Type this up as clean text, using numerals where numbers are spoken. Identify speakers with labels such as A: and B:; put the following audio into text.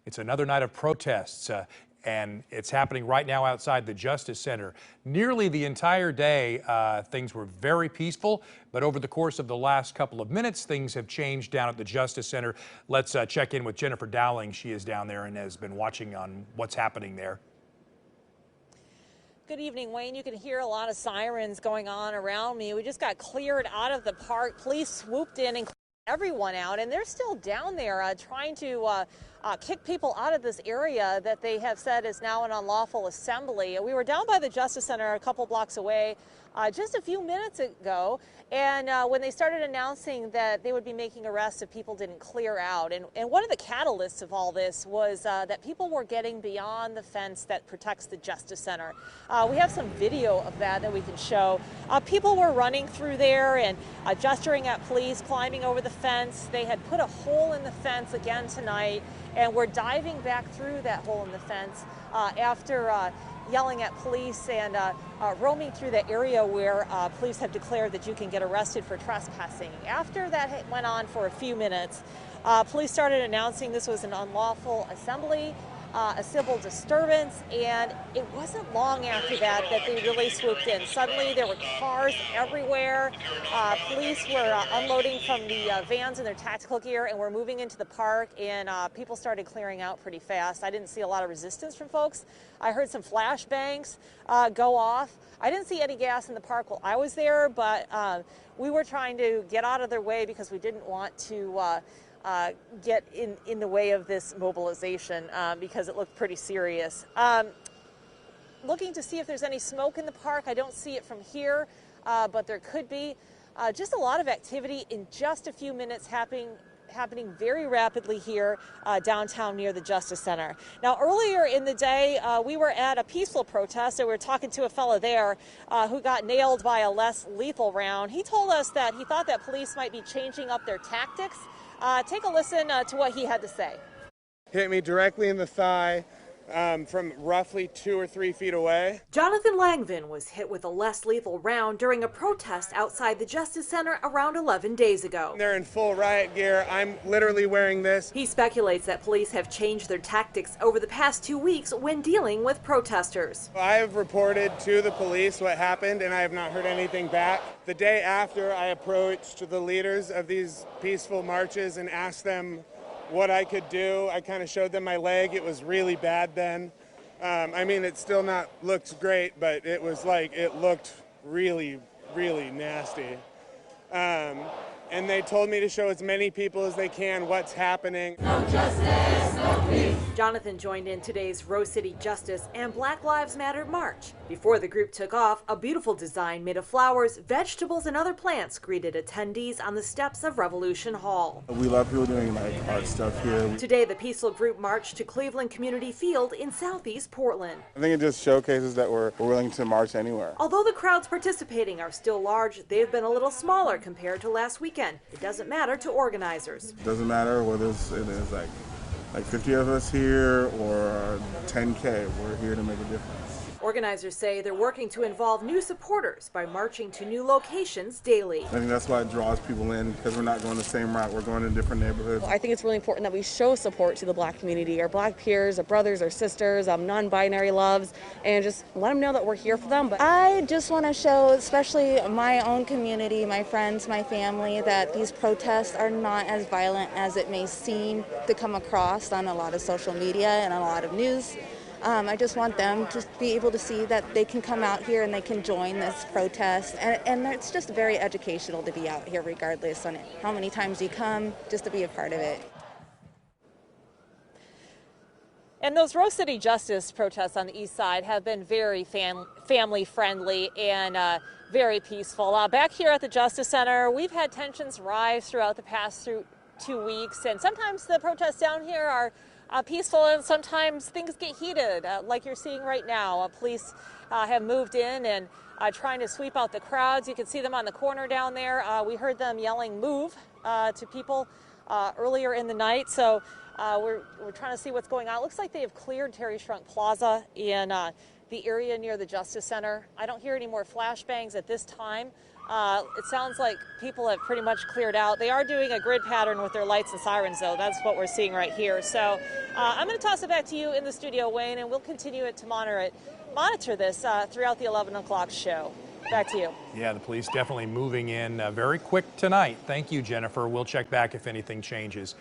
A: It's another night of protests, and it's happening right now outside the Justice Center. Nearly the entire day, things were very peaceful, but over the course of the last couple of minutes, things have changed down at the Justice Center. Let's check in with Jennifer Dowling. She is down there and has been watching on what's happening there.
B: Good evening, Wayne. You can hear a lot of sirens going on around me. We just got cleared out of the park. Police swooped in and cleared everyone out, and they're still down there trying to kick people out of this area that they have said is now an unlawful assembly. We were down by the Justice Center a couple blocks away just a few minutes ago, and when they started announcing that they would be making arrests if people didn't clear out. And one of the catalysts of all this was that people were getting beyond the fence that protects the Justice Center. We have some video of that we can show. People were running through there and gesturing at police, climbing over the fence. They had put a hole in the fence again tonight, and we're diving back through that hole in the fence after yelling at police and roaming through the area where police have declared that you can get arrested for trespassing. After that went on for a few minutes, police started announcing this was an unlawful assembly, a civil disturbance, and it wasn't long after that they really swooped in. Suddenly there were cars everywhere. Police were unloading from the vans in their tactical gear and were moving into the park, and people started clearing out pretty fast. I didn't see a lot of resistance from folks. I heard some flashbangs go off. I didn't see any gas in the park while I was there, but we were trying to get out of their way because we didn't want to get in the way of this mobilization because it looked pretty serious. Looking to see if there's any smoke in the park. I don't see it from here, but there could be. Just a lot of activity in just a few minutes happening very rapidly here downtown near the Justice Center. Now, earlier in the day, we were at a peaceful protest, and we were talking to a fellow there who got nailed by a less lethal round. He told us that he thought that police might be changing up their tactics. Take a listen to what he had to say.
C: Hit me directly in the thigh from roughly 2 or 3 feet away.
B: Jonathan Langvin was hit with a less lethal round during a protest outside the Justice Center around 11 days ago.
C: They're in full riot gear. I'm literally wearing this.
B: He speculates that police have changed their tactics over the past 2 weeks when dealing with protesters.
C: I have reported to the police what happened, and I have not heard anything back. The day after, I approached the leaders of these peaceful marches and asked them what I could do. I kind of showed them my leg. It was really bad then. I mean, it still not looks great, but it was like, it looked really, really nasty. And they told me to show as many people as they can what's happening.
B: No justice, no peace. Jonathan joined in today's Rose City Justice and Black Lives Matter march. Before the group took off, a beautiful design made of flowers, vegetables, and other plants greeted attendees on the steps of Revolution Hall.
D: We love people doing like art stuff here.
B: Today, the peaceful group marched to Cleveland Community Field in southeast Portland.
D: I think it just showcases that we're willing to march anywhere.
B: Although the crowds participating are still large, they've been a little smaller compared to last weekend. It doesn't matter to organizers.
D: It doesn't matter whether it is like 50 of us here or 10K. We're here to make a difference.
B: Organizers say they're working to involve new supporters by marching to new locations daily.
D: I think that's why it draws people in, because we're not going the same route. We're going to different neighborhoods.
E: I think it's really important that we show support to the Black community, our Black peers, our brothers, our sisters, non-binary loves, and just let them know that we're here for them. But
F: I just want to show, especially my own community, my friends, my family, that these protests are not as violent as it may seem to come across on a lot of social media and a lot of news. I just want them to be able to see that they can come out here and they can join this protest. And it's just very educational to be out here regardless on how many times you come, just to be a part of it.
B: And those Rose City Justice protests on the east side have been very family friendly and very peaceful. Back here at the Justice Center, we've had tensions rise throughout the past 2 weeks, and sometimes the protests down here are peaceful, and sometimes things get heated, like you're seeing right now. Police have moved in and trying to sweep out the crowds. You can see them on the corner down there. We heard them yelling "move" to people earlier in the night, so we're trying to see what's going on. It looks like they have cleared Terry Shrunk Plaza in the area near the Justice Center. I don't hear any more flashbangs at this time, It sounds like people have pretty much cleared out. They are doing a grid pattern with their lights and sirens, though. That's what we're seeing right here. So I'm going to toss it back to you in the studio, Wayne, and we'll continue to monitor this throughout the 11 o'clock show. Back to you.
A: Yeah, the police definitely moving in very quick tonight. Thank you, Jennifer. We'll check back if anything changes.